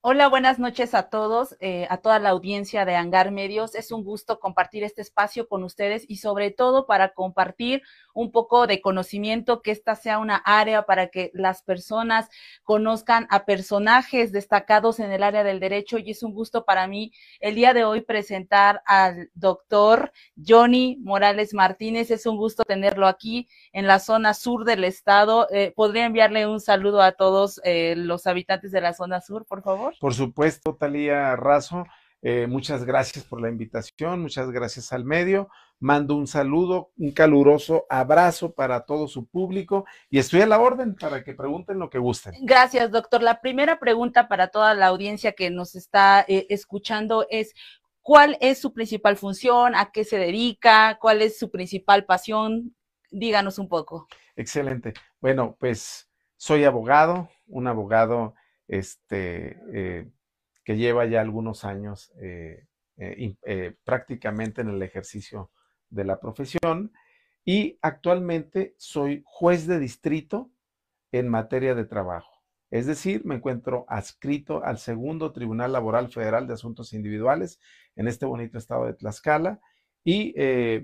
Hola, buenas noches a todos, a toda la audiencia de Hangar Medios. Es un gusto compartir este espacio con ustedes y sobre todo para compartir un poco de conocimiento, que esta sea una área para que las personas conozcan a personajes destacados en el área del derecho. Y es un gusto para mí el día de hoy presentar al doctor Johnny Morales Martínez. Es un gusto tenerlo aquí en la zona sur del estado. ¿Podría enviarle un saludo a todos los habitantes de la zona sur, por favor? Por supuesto, Talía Razo, muchas gracias por la invitación, muchas gracias al medio. Mando un saludo, un caluroso abrazo para todo su público y estoy a la orden para que pregunten lo que gusten. Gracias, doctor. La primera pregunta para toda la audiencia que nos está escuchando es, ¿cuál es su principal función? ¿A qué se dedica? ¿Cuál es su principal pasión? Díganos un poco. Excelente. Bueno, pues soy abogado, un abogado este, eh, que lleva ya algunos años prácticamente en el ejercicio de la profesión y actualmente soy juez de distrito en materia de trabajo. Es decir, me encuentro adscrito al segundo Tribunal Laboral Federal de Asuntos Individuales en este bonito estado de Tlaxcala y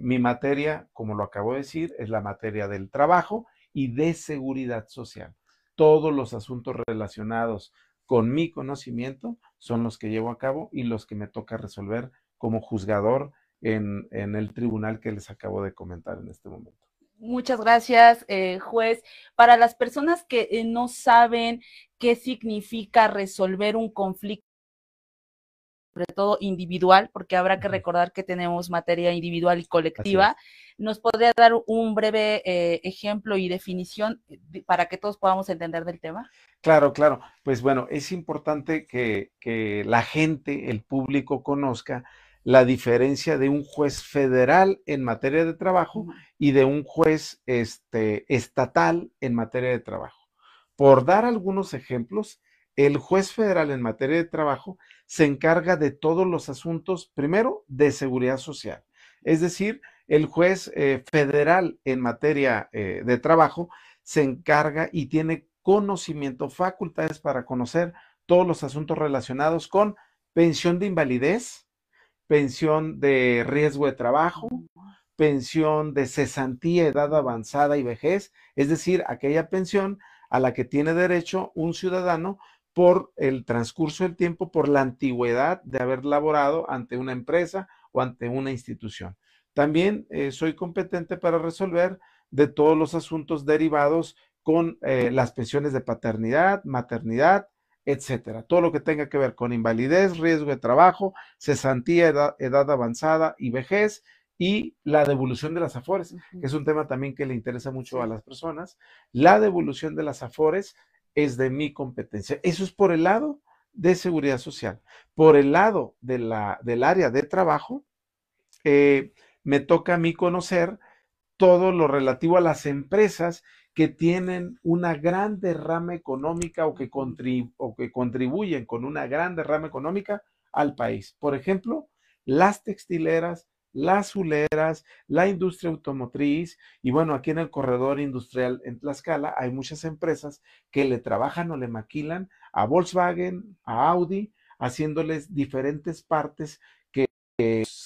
mi materia, como lo acabo de decir, es la materia del trabajo y de seguridad social. Todos los asuntos relacionados con mi conocimiento son los que llevo a cabo y los que me toca resolver como juzgador en el tribunal que les acabo de comentar en este momento. Muchas gracias, juez. Para las personas que no saben qué significa resolver un conflicto, sobre todo individual, porque habrá que recordar que tenemos materia individual y Así es. colectiva, ¿nos podría dar un breve ejemplo y definición para que todos podamos entender del tema? Claro, claro. Pues bueno, es importante que la gente, el público, conozca la diferencia de un juez federal en materia de trabajo y de un juez estatal en materia de trabajo. Por dar algunos ejemplos, el juez federal en materia de trabajo se encarga de todos los asuntos, primero, de seguridad social. Es decir, el juez federal en materia de trabajo se encarga y tiene conocimiento, facultades para conocer todos los asuntos relacionados con pensión de invalidez, pensión de riesgo de trabajo, pensión de cesantía, edad avanzada y vejez, es decir, aquella pensión a la que tiene derecho un ciudadano por el transcurso del tiempo, por la antigüedad de haber laborado ante una empresa o ante una institución. También soy competente para resolver de todos los asuntos derivados con las pensiones de paternidad, maternidad, etcétera. Todo lo que tenga que ver con invalidez, riesgo de trabajo, cesantía, edad avanzada y vejez, y la devolución de las afores, que es un tema también que le interesa mucho a las personas. La devolución de las afores es de mi competencia. Eso es por el lado de seguridad social. Por el lado del área de trabajo, me toca a mí conocer todo lo relativo a las empresas que tienen una gran derrama económica o que contribuyen con una gran derrama económica al país. Por ejemplo, las textileras, las azuleras, la industria automotriz y bueno, aquí en el corredor industrial en Tlaxcala hay muchas empresas que le trabajan o le maquilan a Volkswagen, a Audi, haciéndoles diferentes partes que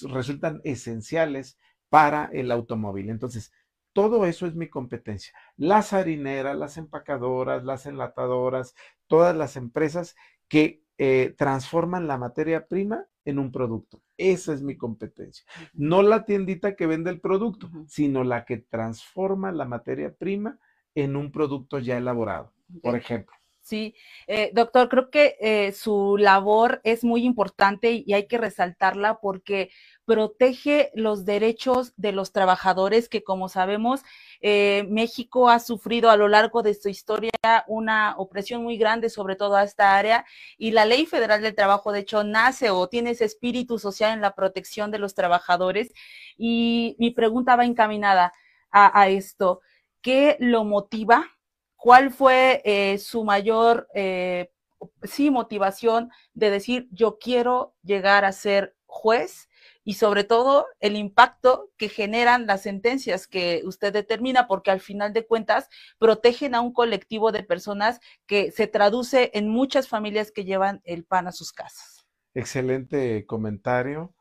resultan esenciales para el automóvil. Entonces, todo eso es mi competencia. Las harineras, las empacadoras, las enlatadoras, todas las empresas que transforman la materia prima en un producto. Esa es mi competencia. No la tiendita que vende el producto, sino la que transforma la materia prima en un producto ya elaborado, por ejemplo. Sí, doctor, creo que su labor es muy importante y hay que resaltarla porque protege los derechos de los trabajadores que, como sabemos, México ha sufrido a lo largo de su historia una opresión muy grande sobre toda esta área y la Ley Federal del Trabajo, de hecho, nace o tiene ese espíritu social en la protección de los trabajadores y mi pregunta va encaminada a esto. ¿Qué lo motiva? ¿Cuál fue su mayor sí, motivación de decir yo quiero llegar a ser juez y sobre todo el impacto que generan las sentencias que usted determina, porque al final de cuentas protegen a un colectivo de personas que se traduce en muchas familias que llevan el pan a sus casas. Excelente comentario.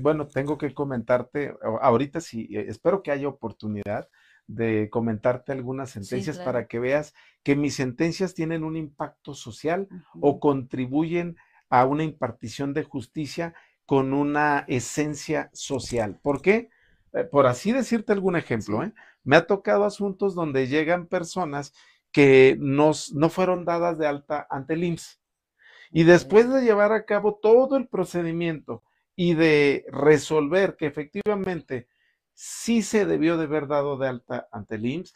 Bueno, tengo que comentarte, ahorita sí, espero que haya oportunidad de comentarte algunas Sí, sentencias claro. para que veas que mis sentencias tienen un impacto social o Ujú. contribuyen a una impartición de justicia con una esencia social. ¿Por qué? Por así decirte algún ejemplo, Sí. ¿eh? Me ha tocado asuntos donde llegan personas que no fueron dadas de alta ante el IMSS y después Okay. de llevar a cabo todo el procedimiento y de resolver que efectivamente sí se debió de haber dado de alta ante el IMSS,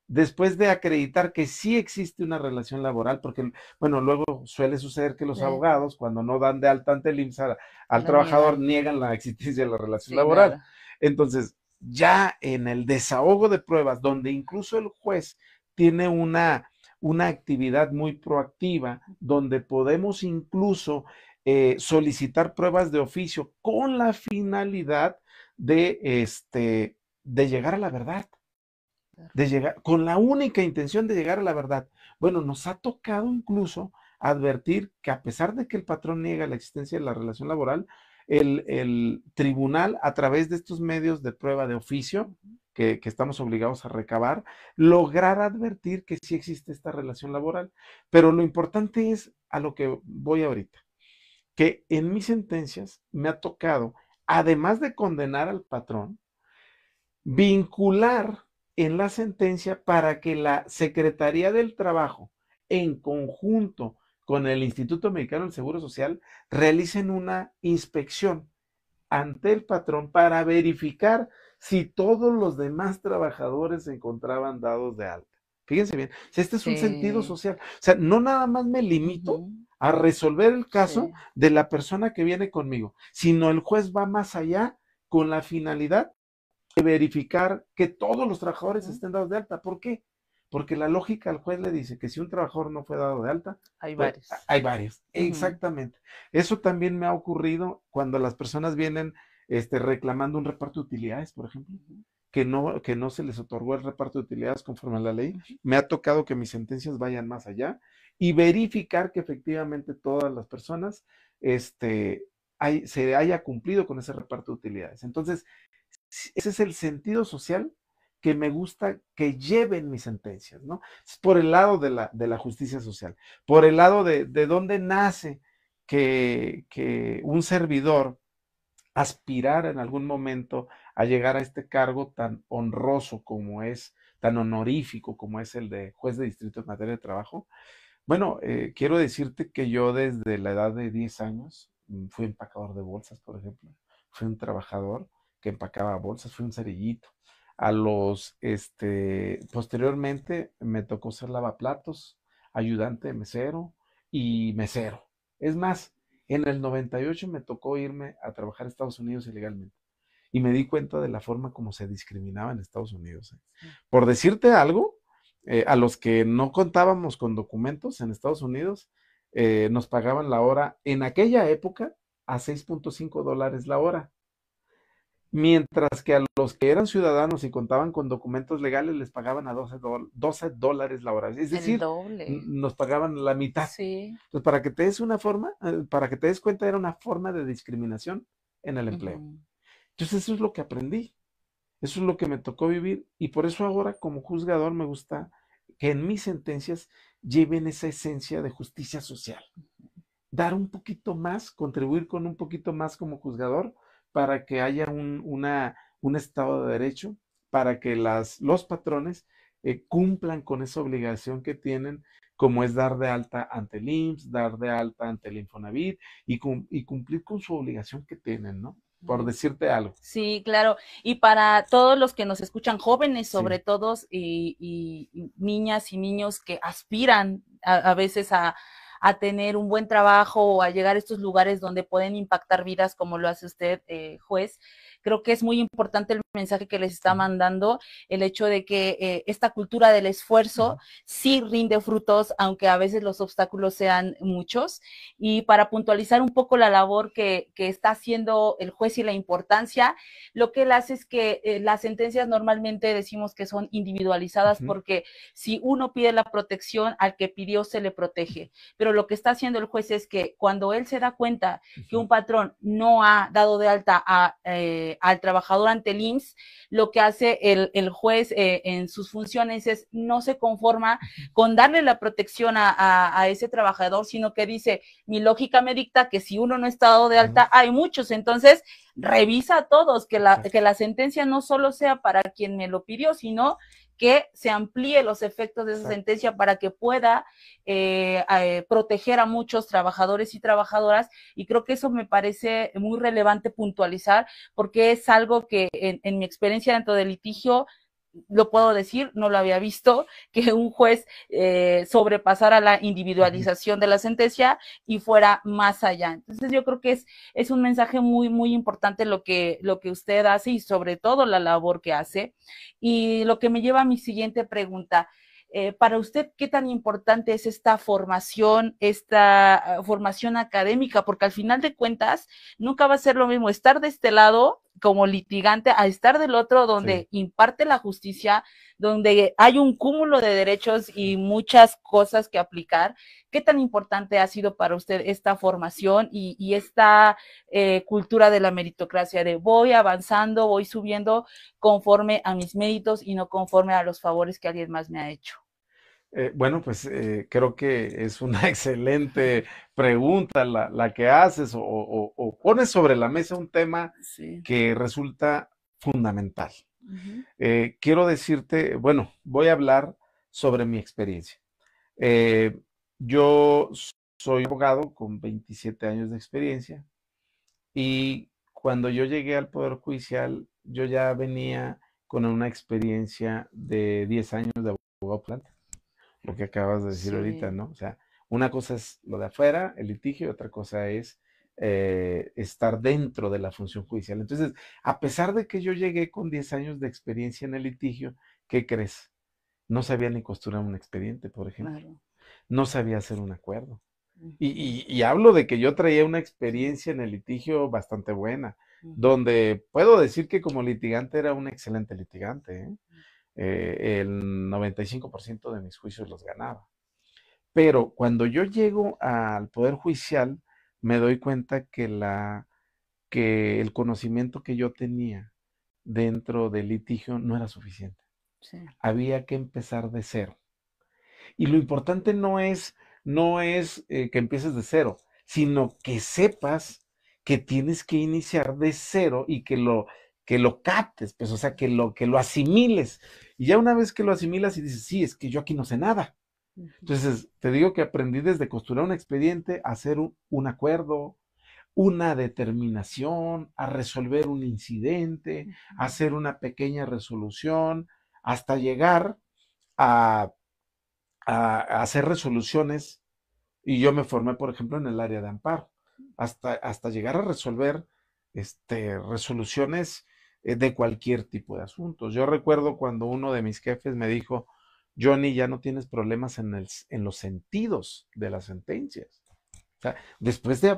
después de acreditar que sí existe una relación laboral, porque, bueno, luego suele suceder que los Sí, abogados, cuando no dan de alta ante el IMSS al la trabajador, niegan. niegan la existencia de la relación Sí, laboral. claro. Entonces, ya en el desahogo de pruebas, donde incluso el juez tiene una actividad muy proactiva donde podemos incluso solicitar pruebas de oficio con la finalidad de llegar a la verdad, Claro. de llegar, con la única intención de llegar a la verdad. Bueno, nos ha tocado incluso advertir que a pesar de que el patrón niega la existencia de la relación laboral, el tribunal, a través de estos medios de prueba de oficio, que estamos obligados a recabar, lograr advertir que sí existe esta relación laboral. Pero lo importante es a lo que voy ahorita, que en mis sentencias me ha tocado, además de condenar al patrón, vincular en la sentencia para que la Secretaría del Trabajo, en conjunto con el Instituto Mexicano del Seguro Social, realicen una inspección ante el patrón para verificar si todos los demás trabajadores se encontraban dados de alta. Fíjense bien, si este es un sentido Sí. social. O sea, no nada más me limito Ujú. a resolver el caso Sí. de la persona que viene conmigo, sino el juez va más allá con la finalidad de verificar que todos los trabajadores Ujú. estén dados de alta. ¿Por qué? Porque la lógica al juez le dice que si un trabajador no fue dado de alta, Hay pues varios. hay varios. Ujú. Exactamente. Eso también me ha ocurrido cuando las personas vienen reclamando un reparto de utilidades, por ejemplo, Ujú. que no se les otorgó el reparto de utilidades conforme a la ley. Ujú. Me ha tocado que mis sentencias vayan más allá y verificar que efectivamente todas las personas se haya cumplido con ese reparto de utilidades. Entonces, ese es el sentido social que me gusta que lleven mis sentencias, ¿no? Es por el lado de la justicia social, por el lado de dónde nace que un servidor aspirar en algún momento a llegar a este cargo tan honroso como es, tan honorífico como es el de juez de distrito en materia de trabajo. Bueno, quiero decirte que yo desde la edad de 10 años fui empacador de bolsas, por ejemplo. Fui un trabajador que empacaba bolsas, fui un cerillito. Posteriormente me tocó ser lavaplatos, ayudante de mesero y mesero. Es más, en el 98 me tocó irme a trabajar a Estados Unidos ilegalmente y me di cuenta de la forma como se discriminaba en Estados Unidos. Sí. Por decirte algo, a los que no contábamos con documentos en Estados Unidos, nos pagaban la hora en aquella época a $6.5 la hora, mientras que a los que eran ciudadanos y contaban con documentos legales les pagaban a $12 la hora. Es El decir, doble. nos pagaban la mitad. Sí. Entonces, para que te des una forma, para que te des cuenta, era una forma de discriminación en el empleo. Ujú. Entonces, eso es lo que aprendí. Eso es lo que me tocó vivir y por eso ahora como juzgador me gusta que en mis sentencias lleven esa esencia de justicia social. Dar un poquito más, contribuir con un poquito más como juzgador para que haya un Estado de Derecho, para que los patrones cumplan con esa obligación que tienen, como es dar de alta ante el IMSS, dar de alta ante el Infonavit y cumplir con su obligación que tienen, ¿no? Por decirte algo. Sí, claro. Y para todos los que nos escuchan, jóvenes sobre Sí. todo, y niñas y niños que aspiran a veces a tener un buen trabajo o a llegar a estos lugares donde pueden impactar vidas como lo hace usted, juez. Creo que es muy importante el mensaje que les está mandando, el hecho de que esta cultura del esfuerzo sí rinde frutos, aunque a veces los obstáculos sean muchos. Y para puntualizar un poco la labor que está haciendo el juez y la importancia, lo que él hace es que las sentencias normalmente decimos que son individualizadas porque si uno pide la protección, al que pidió se le protege. Pero lo que está haciendo el juez es que cuando él se da cuenta que un patrón no ha dado de alta al trabajador ante el IMSS, lo que hace el juez en sus funciones es no se conforma con darle la protección a ese trabajador, sino que dice, mi lógica me dicta que si uno no está dado de alta, hay muchos, entonces revisa a todos, que la sentencia no solo sea para quien me lo pidió, sino que se amplíe los efectos de esa sentencia para que pueda proteger a muchos trabajadores y trabajadoras, y creo que eso me parece muy relevante puntualizar, porque es algo que en mi experiencia dentro del litigio, lo puedo decir, no lo había visto, que un juez sobrepasara la individualización de la sentencia y fuera más allá. Entonces yo creo que es un mensaje muy, muy importante lo que usted hace y sobre todo la labor que hace. Y lo que me lleva a mi siguiente pregunta. Para usted, ¿qué tan importante es esta formación académica? Porque al final de cuentas, nunca va a ser lo mismo estar de este lado como litigante a estar del otro donde imparte la justicia, donde hay un cúmulo de derechos y muchas cosas que aplicar. ¿Qué tan importante ha sido para usted esta formación y esta cultura de la meritocracia de voy avanzando, voy subiendo conforme a mis méritos y no conforme a los favores que alguien más me ha hecho? Bueno, pues creo que es una excelente pregunta la que haces o pones sobre la mesa un tema que resulta fundamental. Quiero decirte, bueno, voy a hablar sobre mi experiencia. Yo soy abogado con 27 años de experiencia y cuando yo llegué al Poder Judicial, yo ya venía con una experiencia de 10 años de abogado planta, lo que acabas de decir ahorita, ¿no? O sea, una cosa es lo de afuera, el litigio, y otra cosa es estar dentro de la función judicial. Entonces, a pesar de que yo llegué con 10 años de experiencia en el litigio, ¿qué crees? No sabía ni costurar un expediente, por ejemplo. Claro. No sabía hacer un acuerdo. Y hablo de que yo traía una experiencia en el litigio bastante buena, donde puedo decir que como litigante era un excelente litigante, ¿eh? El 95% de mis juicios los ganaba. Pero cuando yo llego al Poder Judicial, me doy cuenta que el conocimiento que yo tenía dentro del litigio no era suficiente. Sí. Había que empezar de cero. Y lo importante no es que empieces de cero, sino que sepas que tienes que iniciar de cero y que lo captes, pues, o sea, que lo asimiles. Y ya una vez que lo asimilas y dices, sí, es que yo aquí no sé nada. Entonces, te digo que aprendí desde costurar un expediente, a hacer un acuerdo, una determinación, a resolver un incidente, a hacer una pequeña resolución, hasta llegar a, a hacer resoluciones. Y yo me formé, por ejemplo, en el área de amparo, hasta llegar a resolver resoluciones de cualquier tipo de asuntos. Yo recuerdo cuando uno de mis jefes me dijo, Johnny, ya no tienes problemas en los sentidos de las sentencias. O sea, después de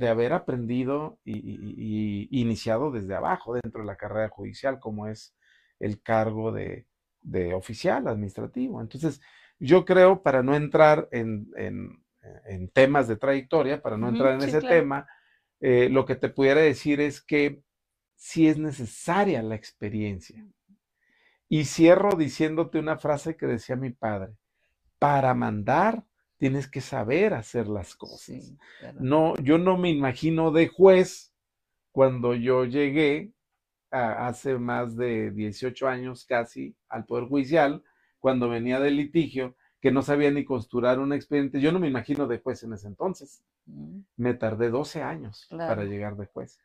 haber aprendido y iniciado desde abajo dentro de la carrera judicial, como es el cargo de oficial administrativo. Entonces, yo creo, para no entrar en temas de trayectoria, para no entrar en ese tema, lo que te pudiera decir es que sí es necesaria la experiencia. Y cierro diciéndote una frase que decía mi padre: para mandar tienes que saber hacer las cosas. Sí, claro. No, yo no me imagino de juez cuando yo llegué hace más de 18 años casi al Poder Judicial, cuando venía del litigio, que no sabía ni costurar un expediente. Yo no me imagino de juez en ese entonces. Me tardé 12 años para llegar de juez.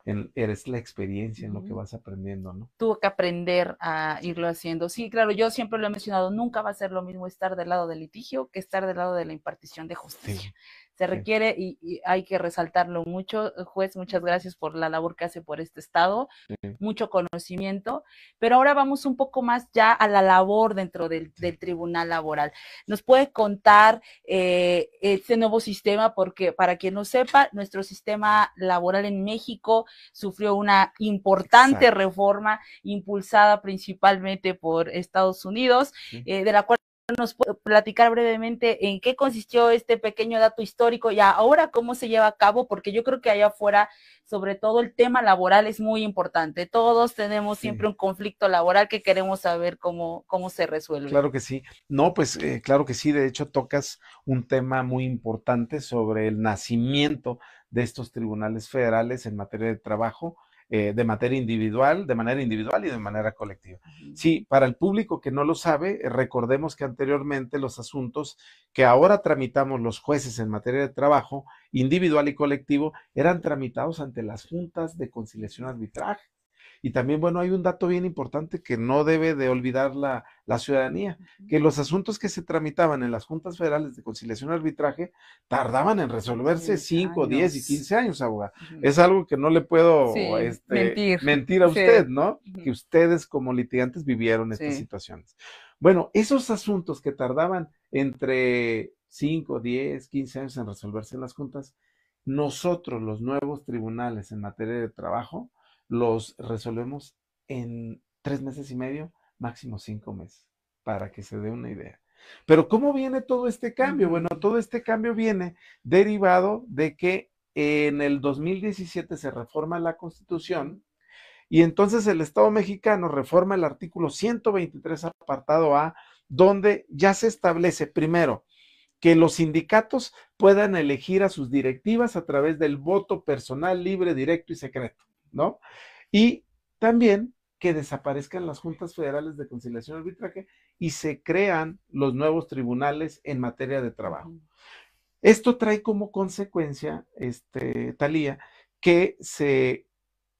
eres la experiencia en lo que vas aprendiendo, ¿no? Tuvo que aprender a irlo haciendo. Sí, claro, yo siempre lo he mencionado, nunca va a ser lo mismo estar del lado del litigio que estar del lado de la impartición de justicia. Sí, Se sí. requiere y hay que resaltarlo mucho. Juez, muchas gracias por la labor que hace por este estado, Sí. mucho conocimiento, pero ahora vamos un poco más ya a la labor dentro del tribunal laboral. ¿Nos puede contar este nuevo sistema? Porque para quien no sepa, nuestro sistema laboral en México sufrió una importante Exacto. reforma impulsada principalmente por Estados Unidos, Sí. de la cual nos puede platicar brevemente en qué consistió este pequeño dato histórico y ahora cómo se lleva a cabo, porque yo creo que allá afuera, sobre todo el tema laboral es muy importante. Todos tenemos siempre un conflicto laboral que queremos saber cómo se resuelve. Claro que sí. No, pues claro que sí. De hecho, tocas un tema muy importante sobre el nacimiento de estos tribunales federales en materia de trabajo, de manera individual y de manera colectiva. Sí, para el público que no lo sabe, recordemos que anteriormente los asuntos que ahora tramitamos los jueces en materia de trabajo individual y colectivo eran tramitados ante las juntas de conciliación y arbitraje. Y también, bueno, hay un dato bien importante que no debe de olvidar la ciudadanía, que los asuntos que se tramitaban en las juntas federales de conciliación y arbitraje tardaban en resolverse 5, 10 y 15 años, abogado. Es algo que no le puedo mentir a usted, ¿no? Que ustedes como litigantes vivieron estas situaciones. Bueno, esos asuntos que tardaban entre 5, 10, 15 años en resolverse en las juntas, nosotros, los nuevos tribunales en materia de trabajo, los resolvemos en 3 meses y medio, máximo 5 meses, para que se dé una idea. Pero ¿cómo viene todo este cambio? Bueno, todo este cambio viene derivado de que en el 2017 se reforma la Constitución y entonces el Estado mexicano reforma el artículo 123, apartado A, donde ya se establece primero que los sindicatos puedan elegir a sus directivas a través del voto personal, libre, directo y secreto, ¿no? Y también que desaparezcan las juntas federales de conciliación y arbitraje y se crean los nuevos tribunales en materia de trabajo. Esto trae como consecuencia, Talía, que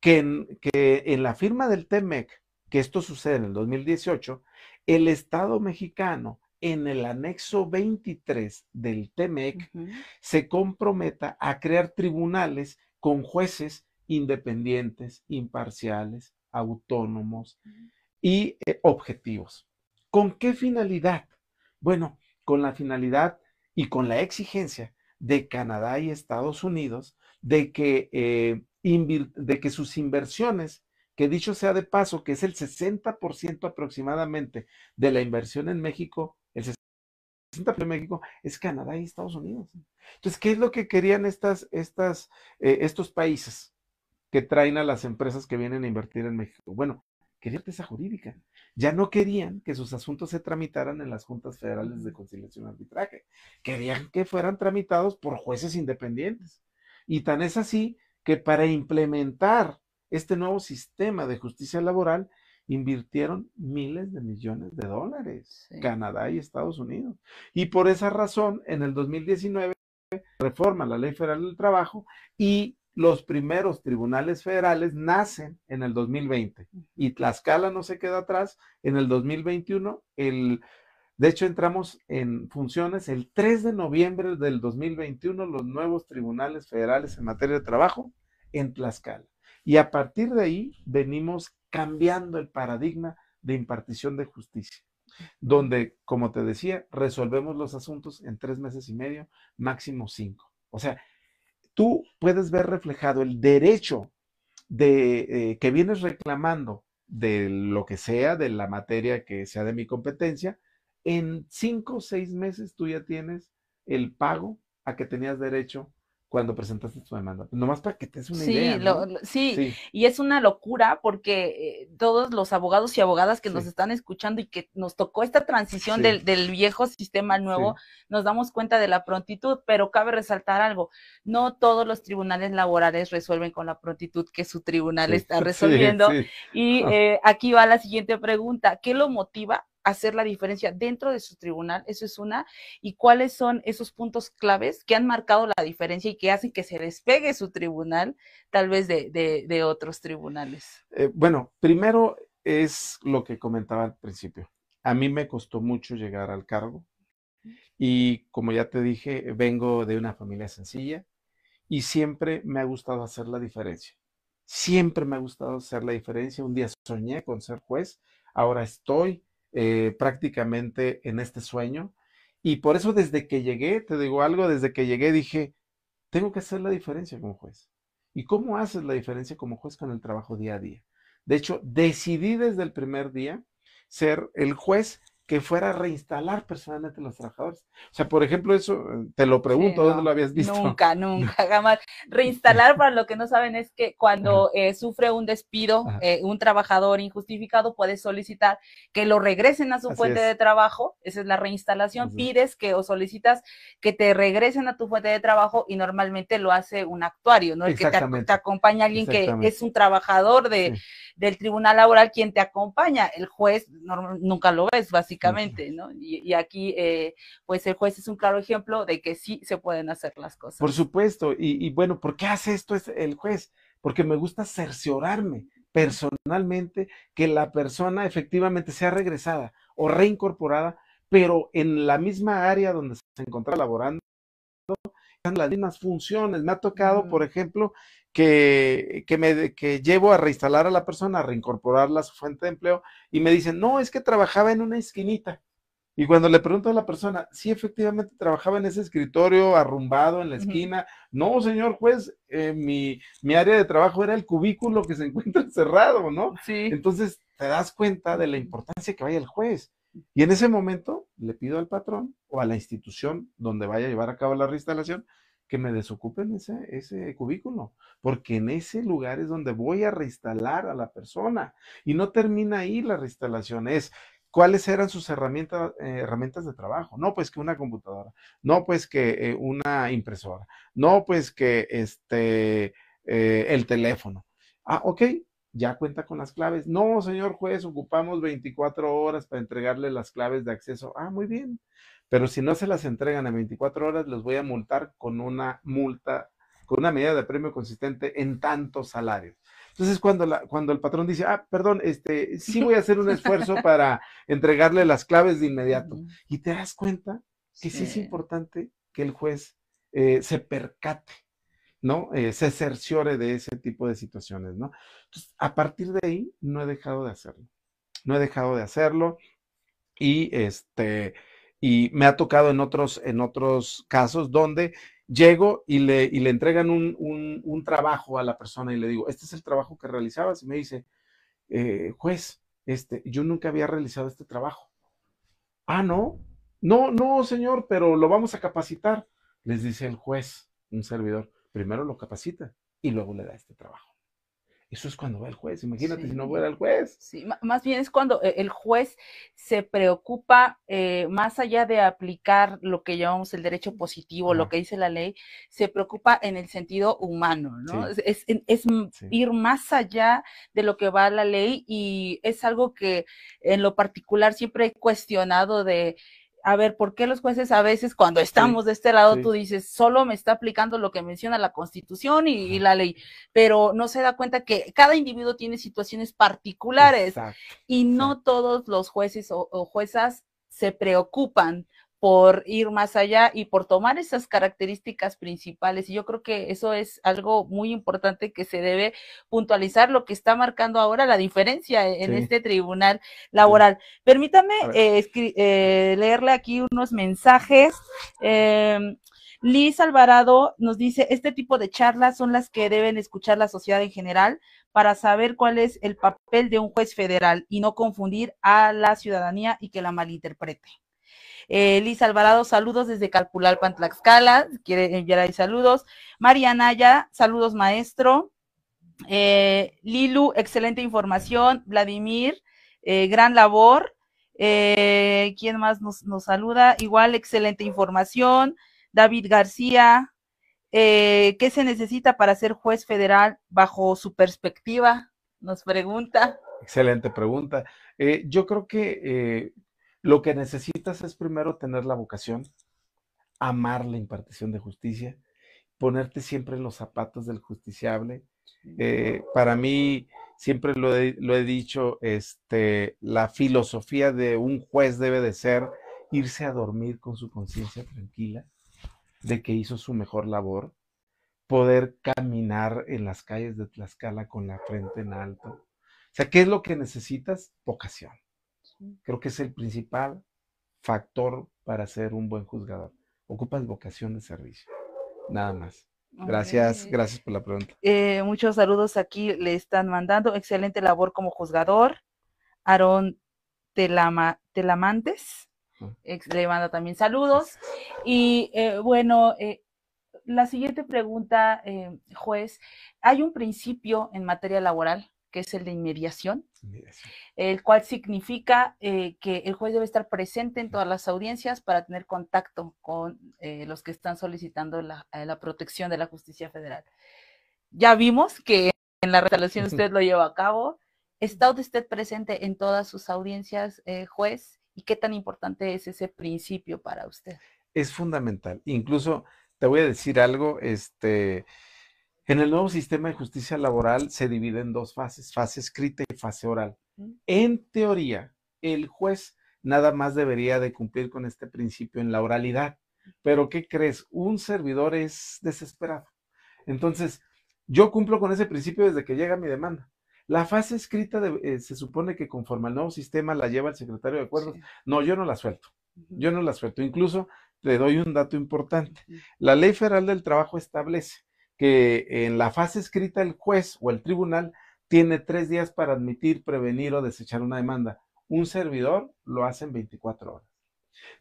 en la firma del TEMEC, que esto sucede en el 2018, el Estado mexicano en el anexo 23 del TEMEC se comprometa a crear tribunales con jueces independientes, imparciales, autónomos y objetivos. ¿Con qué finalidad? Bueno, con la finalidad y con la exigencia de Canadá y Estados Unidos de que sus inversiones, que dicho sea de paso, que es el 60% aproximadamente de la inversión en México, el 60% de México es Canadá y Estados Unidos. Entonces, ¿qué es lo que querían estos países que traen a las empresas que vienen a invertir en México? Bueno, querían certeza jurídica. Ya no querían que sus asuntos se tramitaran en las juntas federales de conciliación y arbitraje. Querían que fueran tramitados por jueces independientes. Y tan es así que para implementar este nuevo sistema de justicia laboral invirtieron miles de millones de dólares, Canadá y Estados Unidos. Y por esa razón, en el 2019 reforma la Ley Federal del Trabajo y los primeros tribunales federales nacen en el 2020 y Tlaxcala no se queda atrás. En el 2021, de hecho entramos en funciones el 3 de noviembre del 2021, los nuevos tribunales federales en materia de trabajo en Tlaxcala. Y a partir de ahí venimos cambiando el paradigma de impartición de justicia, donde, como te decía, resolvemos los asuntos en 3 meses y medio, máximo 5. O sea, tú puedes ver reflejado el derecho que vienes reclamando de lo que sea, de la materia que sea de mi competencia, en 5 o 6 meses tú ya tienes el pago a que tenías derecho cuando presentaste tu demanda. Nomás para que te des una idea, ¿no? Sí, y es una locura porque todos los abogados y abogadas que nos están escuchando y que nos tocó esta transición del viejo sistema al nuevo, nos damos cuenta de la prontitud, pero cabe resaltar algo, no todos los tribunales laborales resuelven con la prontitud que su tribunal está resolviendo. Y aquí va la siguiente pregunta, ¿qué lo motiva hacer la diferencia dentro de su tribunal? Eso es una. ¿Y cuáles son esos puntos claves que han marcado la diferencia y que hacen que se despegue su tribunal tal vez de otros tribunales? Bueno, primero es lo que comentaba al principio. A mí me costó mucho llegar al cargo y como ya te dije, vengo de una familia sencilla y siempre me ha gustado hacer la diferencia. Siempre me ha gustado hacer la diferencia. Un día soñé con ser juez, ahora estoy prácticamente en este sueño y por eso desde que llegué, te digo algo, desde que llegué dije, tengo que hacer la diferencia como juez. ¿Y cómo haces la diferencia como juez con el trabajo día a día? De hecho, decidí desde el primer día ser el juez que fuera a reinstalar personalmente a los trabajadores. O sea, por ejemplo, eso te lo Sí, pregunto, ¿dónde lo no, habías visto? nunca, nunca, jamás. Reinstalar, para lo que no saben, es que cuando sufre un despido, Ajá, un trabajador injustificado puede solicitar que lo regresen a su así fuente de es. trabajo, esa es la reinstalación, Así es. pides que o solicitas que te regresen a tu fuente de trabajo y normalmente lo hace un actuario, ¿no? El que te Exactamente, acompaña, alguien que es exactamente. un trabajador Sí, del tribunal laboral quien te acompaña, el juez nunca lo ves, nunca lo básicamente, ves. ¿no? Y aquí pues el juez es un claro ejemplo de que sí se pueden hacer las Por cosas. supuesto, y bueno, ¿por qué hace esto el juez? Porque me gusta cerciorarme personalmente que la persona efectivamente sea regresada o reincorporada, pero en la misma área donde se encontraba laborando, en las mismas funciones. Me ha tocado, por Ujú. ejemplo, que llevo a reinstalar a la persona, a reincorporarla a su fuente de empleo, y me dicen, no, es que trabajaba en una esquinita. Y cuando le pregunto a la persona, sí, efectivamente trabajaba en ese escritorio arrumbado en la Ujú. esquina. No, señor juez, mi área de trabajo era el cubículo que se encuentra cerrado, ¿no? Sí. Entonces te das cuenta de la importancia que vaya el juez. Y en ese momento le pido al patrón o a la institución donde vaya a llevar a cabo la reinstalación que me desocupen ese cubículo, porque en ese lugar es donde voy a reinstalar a la persona. Y no termina ahí la reinstalación, es cuáles eran sus herramientas de trabajo. No, pues que una computadora, no, pues que una impresora, no, pues que el teléfono. Ah, ok, ya cuenta con las claves. No, señor juez, ocupamos 24 horas para entregarle las claves de acceso. Ah, muy bien. Pero si no se las entregan en 24 horas, les voy a multar con una multa, con una medida de premio consistente en tantos salarios. Entonces, cuando el patrón dice, ah, perdón, sí voy a hacer un esfuerzo para entregarle las claves de inmediato. Ujú. Y te das cuenta que sí es Sí. importante que el juez se percate, ¿no? Se cerciore de ese tipo de situaciones, ¿no? Entonces, a partir de ahí, no he dejado de hacerlo. No he dejado de hacerlo y y me ha tocado en otros casos donde llego y le entregan un trabajo a la persona y le digo, este es el trabajo que realizabas y me dice, juez, yo nunca había realizado este trabajo. Ah, no, no, no, señor, pero lo vamos a capacitar. Les dice el juez, un servidor, primero lo capacita y luego le da este trabajo. Eso es cuando va el juez. Imagínate si no Sí. fuera el juez. Sí, más bien es cuando el juez se preocupa, más allá de aplicar lo que llamamos el derecho positivo, lo Ajá, que dice la ley, se preocupa en el sentido humano, ¿no? sí, Es sí, ir más allá de lo que va la ley y es algo que en lo particular siempre he cuestionado de a ver, ¿por qué los jueces a veces cuando sí, estamos de este lado tú sí. dices, solo me está aplicando lo que menciona la Constitución y Ajá, la ley? Pero no se da cuenta que cada individuo tiene situaciones particulares exacto, y no exacto. todos los jueces o juezas se preocupan por ir más allá y por tomar esas características principales. Y yo creo que eso es algo muy importante que se debe puntualizar, lo que está marcando ahora la diferencia en Sí, este tribunal sí. laboral. Permítame A ver, leerle aquí unos mensajes. Liz Alvarado nos dice, este tipo de charlas son las que deben escuchar la sociedad en general para saber cuál es el papel de un juez federal y no confundir a la ciudadanía y que la malinterprete. Liz Alvarado, saludos desde Calpulalpan, Tlaxcala, quiere enviar ahí saludos. María Naya, saludos maestro. Lilu, excelente información. Vladimir, gran labor. ¿Quién más nos saluda? Igual, excelente información. David García, ¿qué se necesita para ser juez federal bajo su perspectiva? Nos pregunta. excelente pregunta. Yo creo que Lo que necesitas es primero tener la vocación, amar la impartición de justicia, ponerte siempre en los zapatos del justiciable. Para mí, siempre lo he dicho, la filosofía de un juez debe de ser irse a dormir con su conciencia tranquila de que hizo su mejor labor, poder caminar en las calles de Tlaxcala con la frente en alto. O sea, ¿qué es lo que necesitas? Vocación. Creo que es el principal factor para ser un buen juzgador. Ocupas vocación de servicio, nada más. Gracias, Okay. gracias por la pregunta. Muchos saludos aquí le están mandando. Excelente labor como juzgador. Aarón Telamantes le manda también saludos. Y bueno, la siguiente pregunta, juez, hay un principio en materia laboral que es el de inmediación, el cual significa que el juez debe estar presente en todas las audiencias para tener contacto con los que están solicitando la protección de la justicia federal. Ya vimos que en la resolución usted lo lleva a cabo. ¿Está usted presente en todas sus audiencias, juez? ¿Y qué tan importante es ese principio para usted? Es fundamental. Incluso te voy a decir algo, en el nuevo sistema de justicia laboral se divide en dos fases, fase escrita y fase oral. En teoría, el juez nada más debería de cumplir con este principio en la oralidad. Pero ¿qué crees? Un servidor es desesperado. Entonces, yo cumplo con ese principio desde que llega mi demanda. La fase escrita se supone que conforme al nuevo sistema la lleva el secretario de acuerdos. Sí. No, yo no la suelto. Yo no la suelto. Incluso le doy un dato importante. La Ley Federal del Trabajo establece que en la fase escrita el juez o el tribunal tiene 3 días para admitir, prevenir o desechar una demanda. Un servidor lo hace en 24 horas.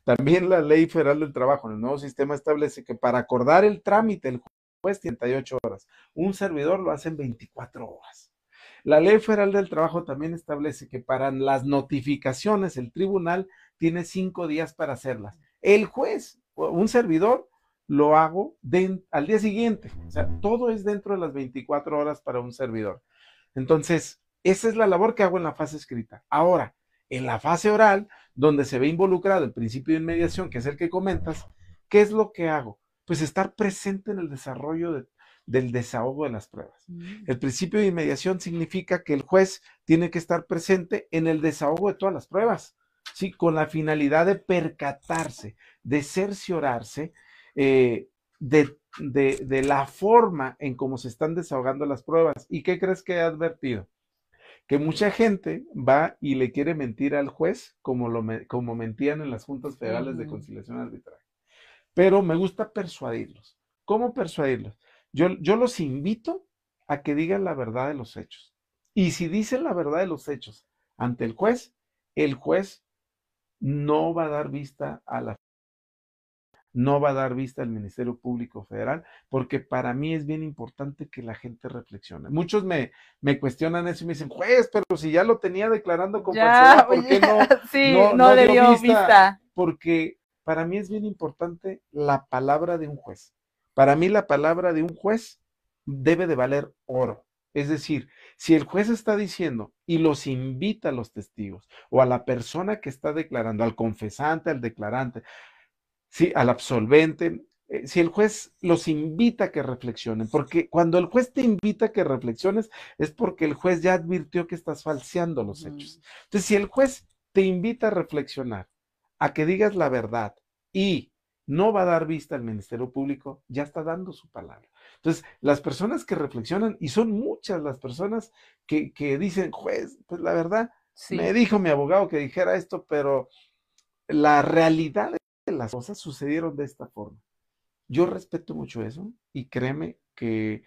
También la Ley Federal del Trabajo en el nuevo sistema establece que para acordar el trámite el juez tiene 38 horas. Un servidor lo hace en 24 horas. La Ley Federal del Trabajo también establece que para las notificaciones el tribunal tiene 5 días para hacerlas. El juez, un servidor, lo hago al día siguiente. O sea, todo es dentro de las 24 horas para un servidor. Entonces, esa es la labor que hago en la fase escrita. Ahora, en la fase oral, donde se ve involucrado el principio de inmediación, que es el que comentas, ¿qué es lo que hago? Pues estar presente en el desarrollo del desahogo de las pruebas. El principio de inmediación significa que el juez tiene que estar presente en el desahogo de todas las pruebas, ¿sí? Con la finalidad de percatarse, de cerciorarse de la forma en cómo se están desahogando las pruebas. ¿Y qué crees que he advertido? Que mucha gente va y le quiere mentir al juez como mentían en las juntas federales de conciliación y arbitraje. Pero me gusta persuadirlos. ¿Cómo persuadirlos? Yo los invito a que digan la verdad de los hechos. Y si dicen la verdad de los hechos ante el juez no va a dar vista a la no va a dar vista al Ministerio Público Federal, porque para mí es bien importante que la gente reflexione. Muchos me cuestionan eso y me dicen, juez, pero si ya lo tenía declarando con falsedad, ¿por qué no le dio vista? Porque para mí es bien importante la palabra de un juez. Para mí la palabra de un juez debe de valer oro. Es decir, si el juez está diciendo y los invita a los testigos o a la persona que está declarando, al confesante, al declarante, sí, al absolvente, si el juez los invita a que reflexionen, porque cuando el juez te invita a que reflexiones es porque el juez ya advirtió que estás falseando los hechos. Entonces, si el juez te invita a reflexionar, a que digas la verdad y no va a dar vista al Ministerio Público, ya está dando su palabra. Entonces, las personas que reflexionan, y son muchas las personas que dicen, juez, pues la verdad, sí, me dijo mi abogado que dijera esto, pero la realidad las cosas sucedieron de esta forma. Yo respeto mucho eso y créeme que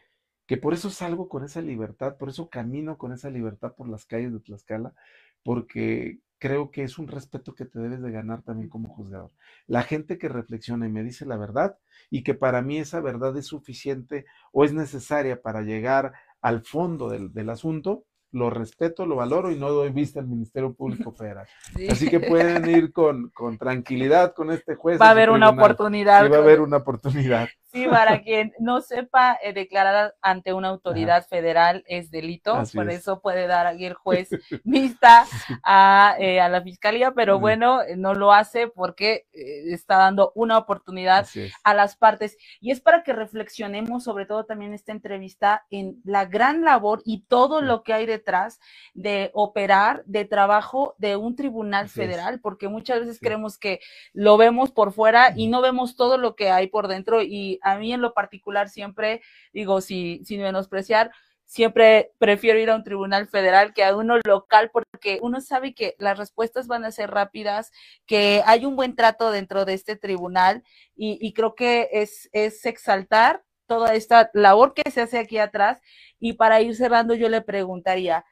por eso salgo con esa libertad, por eso camino con esa libertad por las calles de Tlaxcala, porque creo que es un respeto que te debes de ganar también como juzgador. La gente que reflexiona y me dice la verdad y que para mí esa verdad es suficiente o es necesaria para llegar al fondo del asunto, lo respeto, lo valoro y no doy vista al Ministerio Público Federal. Sí. Así que pueden ir con tranquilidad con este juez. Va a haber una oportunidad. Sí, va a haber una oportunidad. Sí, para quien no sepa, declarar ante una autoridad Ajá, federal es delito, así por es. eso puede dar aquí el juez vista Sí, a la fiscalía, pero sí, bueno, no lo hace porque está dando una oportunidad así es. a las partes. Y es para que reflexionemos, sobre todo también esta entrevista, en la gran labor y todo Sí, lo que hay detrás de operar, de trabajo de un tribunal así es. federal, porque muchas veces Sí. creemos que lo vemos por fuera y Ujú. no vemos todo lo que hay por dentro. Y a mí en lo particular siempre digo, sin menospreciar, siempre prefiero ir a un tribunal federal que a uno local porque uno sabe que las respuestas van a ser rápidas, que hay un buen trato dentro de este tribunal y creo que es exaltar toda esta labor que se hace aquí atrás. Y para ir cerrando, yo le preguntaría,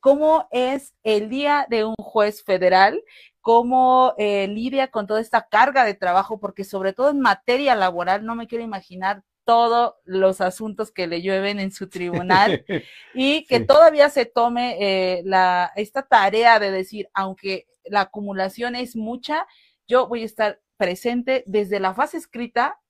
¿cómo es el día de un juez federal? ¿Cómo lidia con toda esta carga de trabajo? Porque sobre todo en materia laboral, no me quiero imaginar todos los asuntos que le llueven en su tribunal y que Sí, todavía se tome esta tarea de decir, aunque la acumulación es mucha, yo voy a estar presente desde la fase escrita,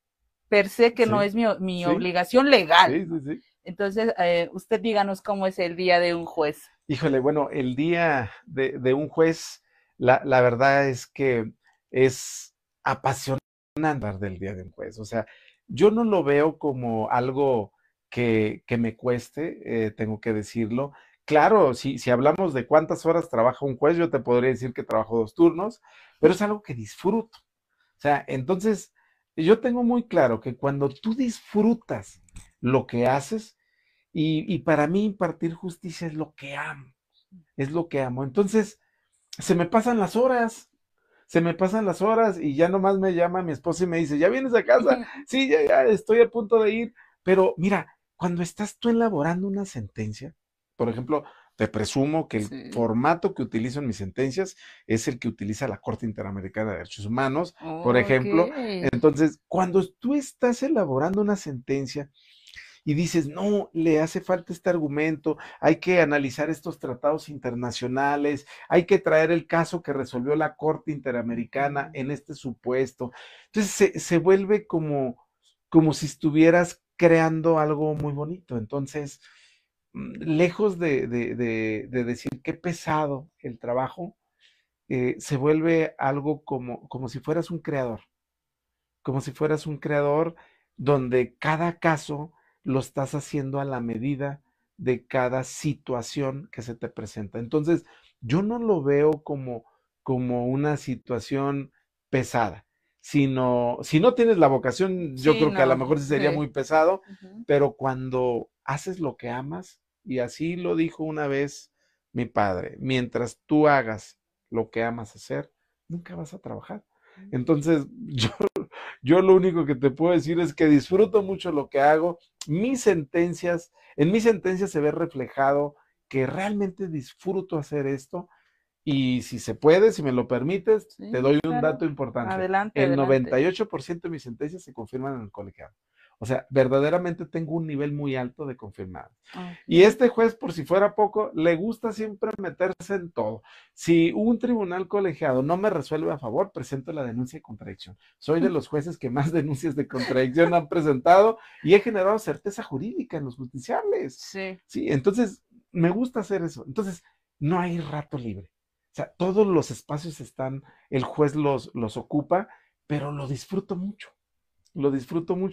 per se que no sí, es mi sí, obligación legal. sí, sí, sí. Entonces, usted díganos cómo es el día de un juez. Híjole, bueno, el día de un juez, la verdad es que es apasionante hablar del día de un juez. O sea, yo no lo veo como algo que me cueste, tengo que decirlo. Claro, si hablamos de cuántas horas trabaja un juez, yo te podría decir que trabajo 2 turnos, pero es algo que disfruto. O sea, entonces, yo tengo muy claro que cuando tú disfrutas lo que haces, y para mí impartir justicia es lo que amo, es lo que amo. Entonces, se me pasan las horas, se me pasan las horas y ya nomás me llama mi esposa y me dice, ¿ya vienes a casa? Sí, ya estoy a punto de ir. Pero mira, cuando estás tú elaborando una sentencia, por ejemplo, te presumo que el Sí. formato que utilizo en mis sentencias es el que utiliza la Corte Interamericana de Derechos Humanos, por Ok. ejemplo. Entonces, cuando tú estás elaborando una sentencia, y dices, no, le hace falta este argumento, hay que analizar estos tratados internacionales, hay que traer el caso que resolvió la Corte Interamericana en este supuesto. Entonces se vuelve como si estuvieras creando algo muy bonito. Entonces, lejos de decir qué pesado el trabajo, se vuelve algo como si fueras un creador, como si fueras un creador donde cada caso lo estás haciendo a la medida de cada situación que se te presenta. Entonces, yo no lo veo como una situación pesada, sino, si no tienes la vocación, yo Sí, creo que a lo no, mejor sí sería sí. muy pesado, Ujú. pero cuando haces lo que amas, y así lo dijo una vez mi padre, mientras tú hagas lo que amas hacer, nunca vas a trabajar. Entonces, yo lo único que te puedo decir es que disfruto mucho lo que hago. En mis sentencias se ve reflejado que realmente disfruto hacer esto. Y si se puede, si me lo permites, te Sí, doy un dato claro. importante. Adelante, El adelante. 98% de mis sentencias se confirman en el colegiado. O sea, verdaderamente tengo un nivel muy alto de confirmado. Y Ok. este juez, por si fuera poco, le gusta siempre meterse en todo. Si un tribunal colegiado no me resuelve a favor, presento la denuncia de contradicción. Soy de los jueces que más denuncias de contradicción han presentado y he generado certeza jurídica en los justiciables. Sí. Sí, entonces me gusta hacer eso. Entonces, no hay rato libre. O sea, todos los espacios están, el juez los ocupa, pero lo disfruto mucho,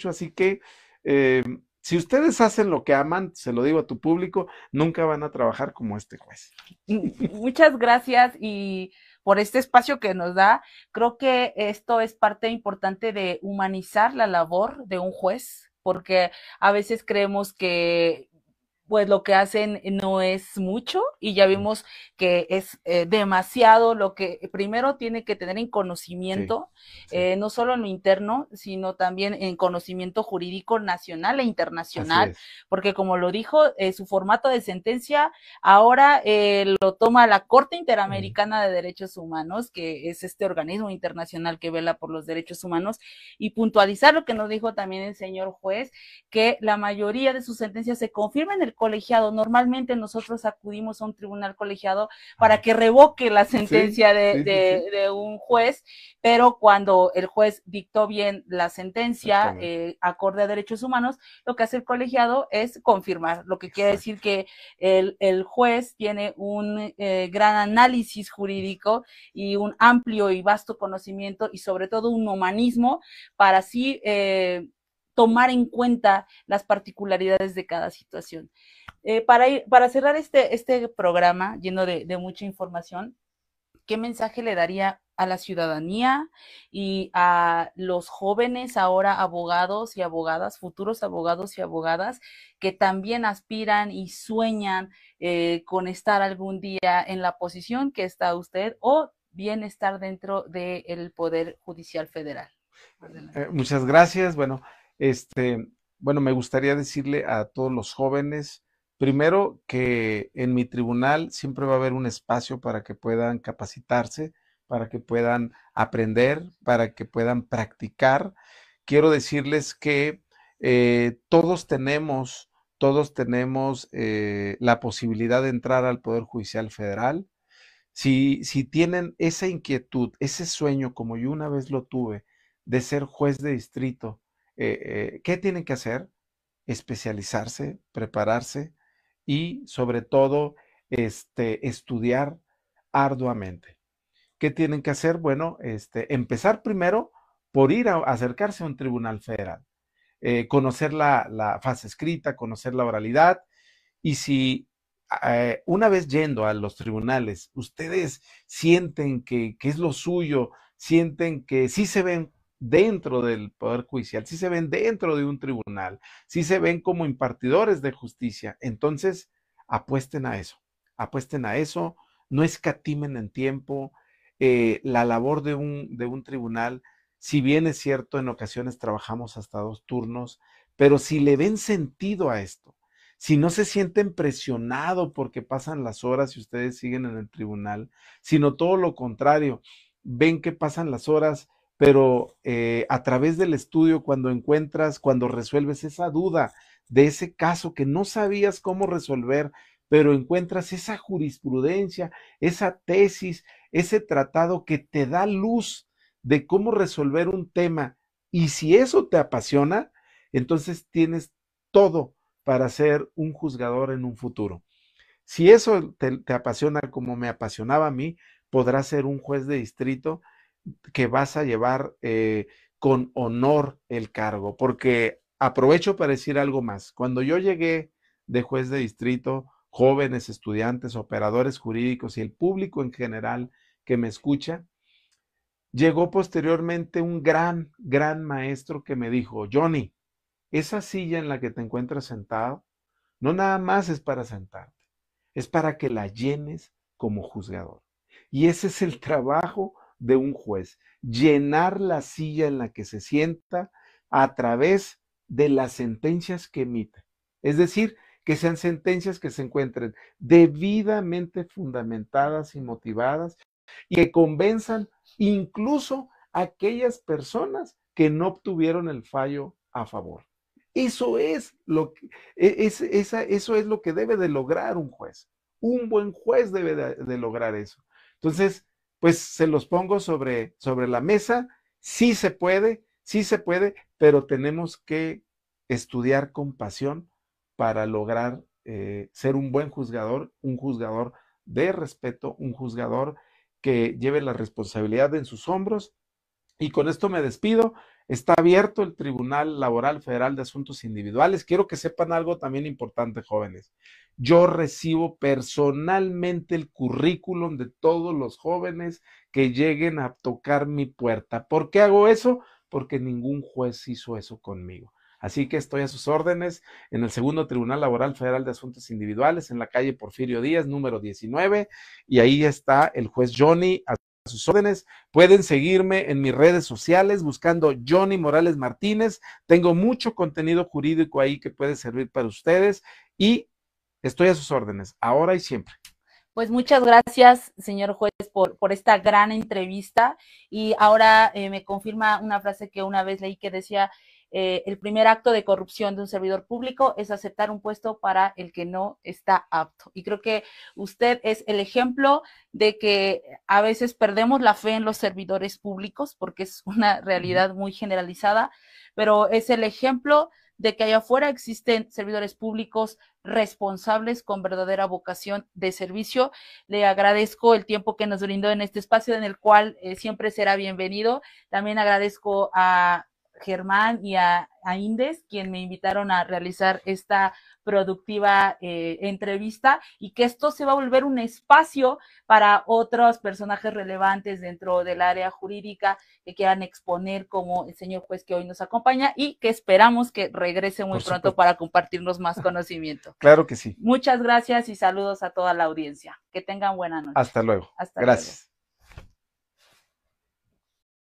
así que eh, si ustedes hacen lo que aman, se lo digo a tu público, nunca van a trabajar como este juez. Muchas gracias y por este espacio que nos da. Creo que esto es parte importante de humanizar la labor de un juez, porque a veces creemos que pues lo que hacen no es mucho y ya vimos que es demasiado lo que primero tiene que tener en Sí, conocimiento, sí, no solo en lo interno, sino también en conocimiento jurídico nacional e así internacional, es. porque como lo dijo, su formato de sentencia ahora lo toma la Corte Eh, Interamericana de Derechos Humanos, que es este organismo internacional que vela por los derechos humanos, y puntualizar lo que nos dijo también el señor juez, que la mayoría de sus sentencias se confirman en el colegiado. Normalmente nosotros acudimos a un tribunal colegiado para que revoque la sentencia de un juez, pero cuando el juez dictó bien la sentencia acorde a derechos humanos, lo que hace el colegiado es confirmar, lo que quiere decir que el juez tiene un gran análisis jurídico y un amplio y vasto conocimiento y sobre todo un humanismo para así tomar en cuenta las particularidades de cada situación. Para cerrar este programa lleno de mucha información, ¿qué mensaje le daría a la ciudadanía y a los jóvenes ahora abogados y abogadas, futuros abogados y abogadas, que también aspiran y sueñan con estar algún día en la posición que está usted o bien estar dentro del Poder Judicial Federal? Muchas gracias. Bueno, me gustaría decirle a todos los jóvenes, primero, que en mi tribunal siempre va a haber un espacio para que puedan capacitarse, para que puedan aprender, para que puedan practicar. Quiero decirles que todos tenemos la posibilidad de entrar al Poder Judicial Federal. Si tienen esa inquietud, ese sueño, como yo una vez lo tuve, de ser juez de distrito, ¿qué tienen que hacer? Especializarse, prepararse y sobre todo estudiar arduamente. ¿Qué tienen que hacer? Bueno, empezar primero por ir a acercarse a un tribunal federal, conocer la fase escrita, conocer la oralidad, y si una vez yendo a los tribunales, ustedes sienten que es lo suyo, sienten que sí se ven dentro del Poder Judicial, sí se ven dentro de un tribunal, sí se ven como impartidores de justicia, entonces apuesten a eso, no escatimen en tiempo. La labor de un tribunal, si bien es cierto, en ocasiones trabajamos hasta 2 turnos, pero si le ven sentido a esto, si no se sienten presionados porque pasan las horas y ustedes siguen en el tribunal, sino todo lo contrario, ven que pasan las horas, pero a través del estudio, cuando resuelves esa duda de ese caso que no sabías cómo resolver, pero encuentras esa jurisprudencia, esa tesis, ese tratado que te da luz de cómo resolver un tema, y si eso te apasiona, entonces tienes todo para ser un juzgador en un futuro. Si eso te apasiona como me apasionaba a mí, podrás ser un juez de distrito que vas a llevar con honor el cargo. Porque aprovecho para decir algo más. Cuando yo llegué de juez de distrito, jóvenes, estudiantes, operadores jurídicos y el público en general que me escucha, llegó posteriormente un gran maestro que me dijo: Johnny, esa silla en la que te encuentras sentado, no nada más es para sentarte, es para que la llenes como juzgador. Y ese es el trabajo de un juez, llenar la silla en la que se sienta a través de las sentencias que emite. Es decir, que sean sentencias que se encuentren debidamente fundamentadas y motivadas y que convenzan incluso a aquellas personas que no obtuvieron el fallo a favor. Eso es lo que, eso es lo que debe de lograr un juez. Un buen juez debe de lograr eso. Entonces, pues se los pongo sobre la mesa. Sí se puede, pero tenemos que estudiar con pasión para lograr ser un buen juzgador, un juzgador de respeto, un juzgador que lleve la responsabilidad en sus hombros. Y con esto me despido. Está abierto el Tribunal Laboral Federal de Asuntos Individuales. Quiero que sepan algo también importante, jóvenes. Yo recibo personalmente el currículum de todos los jóvenes que lleguen a tocar mi puerta. ¿Por qué hago eso? Porque ningún juez hizo eso conmigo. Así que estoy a sus órdenes en el segundo Tribunal Laboral Federal de Asuntos Individuales, en la calle Porfirio Díaz, número 19, y ahí está el juez Johnny a sus órdenes. Pueden seguirme en mis redes sociales buscando Johnny Morales Martínez. Tengo mucho contenido jurídico ahí que puede servir para ustedes y estoy a sus órdenes, ahora y siempre. Pues muchas gracias, señor juez, por esta gran entrevista. Y ahora me confirma una frase que una vez leí que decía: el primer acto de corrupción de un servidor público es aceptar un puesto para el que no está apto. Y creo que usted es el ejemplo de que a veces perdemos la fe en los servidores públicos porque es una realidad muy generalizada, pero es el ejemplo de que allá afuera existen servidores públicos responsables con verdadera vocación de servicio. Le agradezco el tiempo que nos brindó en este espacio en el cual siempre será bienvenido. También agradezco a Germán y a Indes, quien me invitaron a realizar esta productiva entrevista, y que esto se va a volver un espacio para otros personajes relevantes dentro del área jurídica que quieran exponer, como el señor juez que hoy nos acompaña y que esperamos que regrese muy pronto para compartirnos más conocimiento. Claro que sí. Muchas gracias y saludos a toda la audiencia. Que tengan buena noche. Hasta luego. Hasta Gracias. luego.